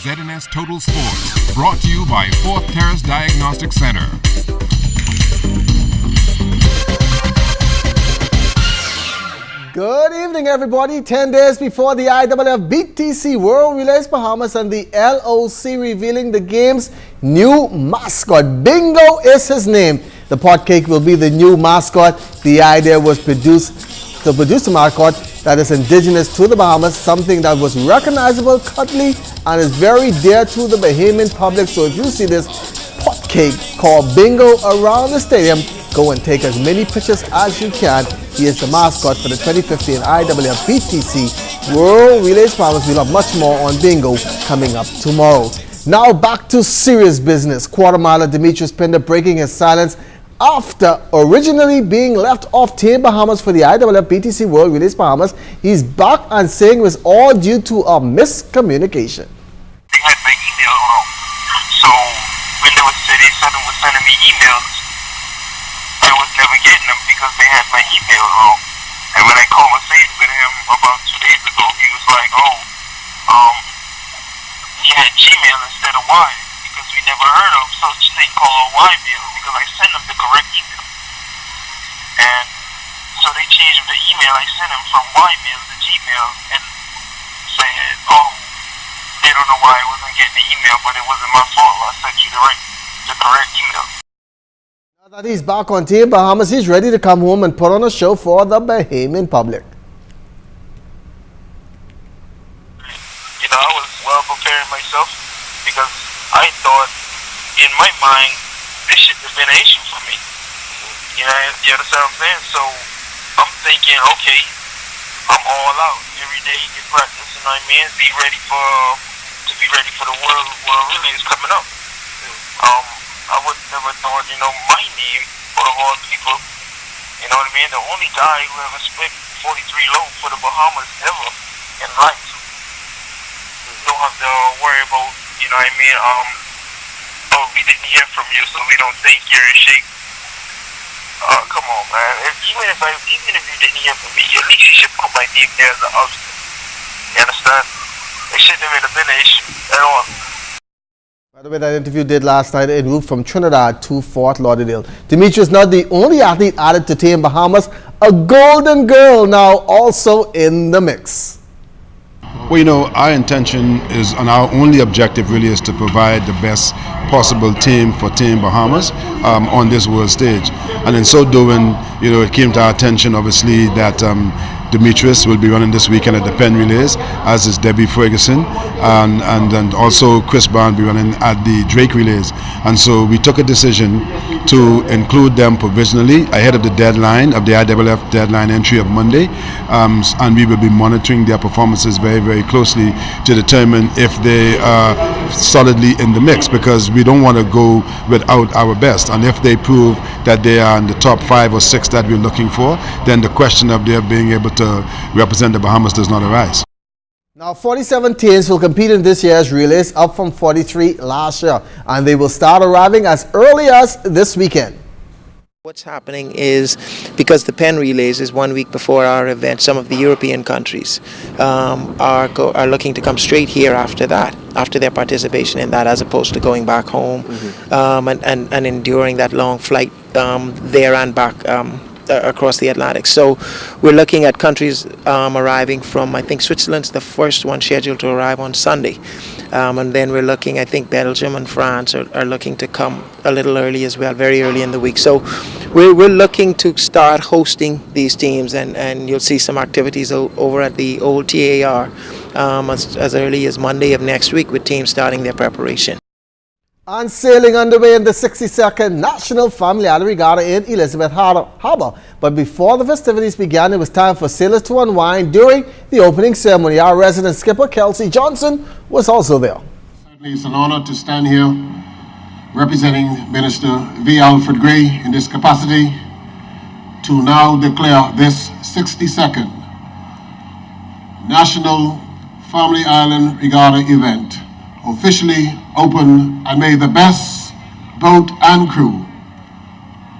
ZNS Total Sports, brought to you by Fourth Terrace Diagnostic Center. Good evening, everybody. 10 days before the IWF BTC World Relays Bahamas and the LOC revealing the game's new mascot. Bingo is his name. The pot cake will be the new mascot. The idea was to produce a mascot that is indigenous to the Bahamas, something that was recognizable, cuddly, and is very dear to the Bahamian public. So if you see this pot cake called Bingo around the stadium, go and take as many pictures as you can. He is the mascot for the 2015 IWF BTC World Relays Bahamas. We'll have much more on Bingo coming up tomorrow. Now back to serious business. Quarter miler Demetrius Pinder breaking his silence after originally being left off Team Bahamas for the IWF BTC World Relays Bahamas. He's back and saying it was all due to a miscommunication. They had my email wrong. So when they was sending me emails, I was never getting them because they had my email wrong. And when I conversated with him about 2 days ago, he was like, he had Gmail instead of Y, because we never heard of such thing called Y-mail, because I sent him the correct email. And so they changed the email I sent him from Y-mail to Gmail, and said, they don't know why I wasn't getting the email, but it wasn't my fault. I sent you the correct email. Now that he's back on Team Bahamas, he's ready to come home and put on a show for the Bahamian public. I was well preparing myself because I thought in my mind this shouldn't have been an issue for me. You understand what I'm saying? So I'm thinking, okay, I'm all out every day in practice, you know what I mean? Be ready for the world relays coming up. I would never thought, my name out of all people, you know what I mean? The only guy who ever split 43 low for the Bahamas ever in life. Don't have to worry about, you know what I mean? We didn't hear from you, so we don't think you're in shape. Come on, man. Even if you didn't hear from me, at least you should put my name there as an option. You understand? It shouldn't have been an issue at all. By the way, that interview did last night en route from Trinidad to Fort Lauderdale. Demetrius not the only athlete added to Team Bahamas. A golden girl now also in the mix. Well, our intention is, and our only objective really is to provide the best possible team for Team Bahamas on this world stage. And in so doing, it came to our attention, obviously, that Demetrius will be running this weekend at the Penn Relays, as is Debbie Ferguson, and also Chris Brown will be running at the Drake Relays. And so we took a decision to include them provisionally ahead of the deadline, of the IWF deadline entry of Monday, and we will be monitoring their performances very, very closely to determine if they are solidly in the mix, because we don't want to go without our best. And if they prove that they are in the top 5 or 6 that we're looking for, then the question of their being able to represent the Bahamas does not arise. Now 47 teams will compete in this year's relays, up from 43 last year, and they will start arriving as early as this weekend. What's happening is, because the Penn Relays is 1 week before our event, some of the European countries are looking to come straight here after that, after their participation in that, as opposed to going back home and enduring that long flight there and back across the Atlantic. So we're looking at countries arriving from, I think Switzerland's the first one scheduled to arrive on Sunday. And then we're looking, I think Belgium and France are looking to come a little early as well, very early in the week. So we're looking to start hosting these teams, and you'll see some activities over at the old TAR as early as Monday of next week, with teams starting their preparation. And sailing underway in the 62nd National Family Island Regatta in Elizabeth Harbor. But before the festivities began, it was time for sailors to unwind during the opening ceremony. Our resident skipper, Kelsey Johnson, was also there. Certainly it's an honor to stand here representing Minister V. Alfred Gray in this capacity to now declare this 62nd National Family Island Regatta event officially open, and may the best boat and crew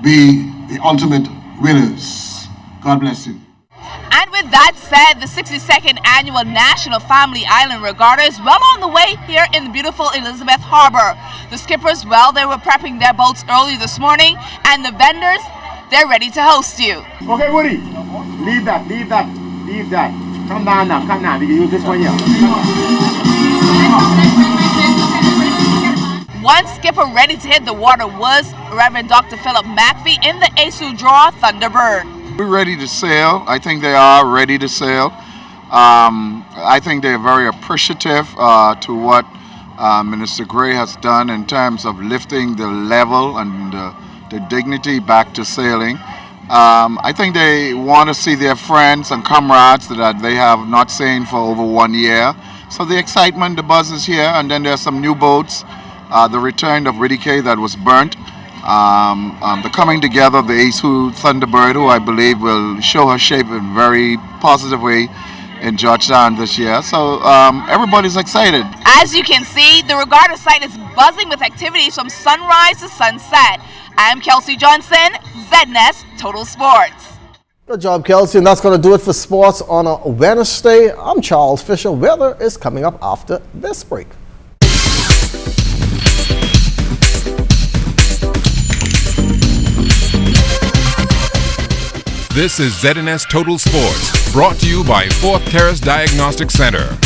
be the ultimate winners. God bless you. And with that said, the 62nd annual National Family Island Regatta is well on the way here in the beautiful Elizabeth Harbor. The skippers, well, they were prepping their boats early this morning, and the vendors, they're ready to host you. Okay, Woody, leave that. Come down now, we can use this one here. One skipper ready to hit the water was Reverend Dr. Philip McPhee in the ASU draw Thunderbird. We're ready to sail. I think they are ready to sail. I think they're very appreciative to what Minister Gray has done in terms of lifting the level and the dignity back to sailing. I think they want to see their friends and comrades that they have not seen for over 1 year. So the excitement, the buzz is here, and then there's some new boats. The return of Riddy K that was burnt. The coming together of the ASU Thunderbird, who I believe will show her shape in a very positive way in Georgetown this year. So everybody's excited. As you can see, the regatta site is buzzing with activities from sunrise to sunset. I'm Kelsey Johnson, ZNS Total Sports. Good job, Kelsey, and that's going to do it for sports on a Wednesday. I'm Charles Fisher. Weather is coming up after this break. This is ZNS Total Sports, brought to you by 4th Terrace Diagnostic Center.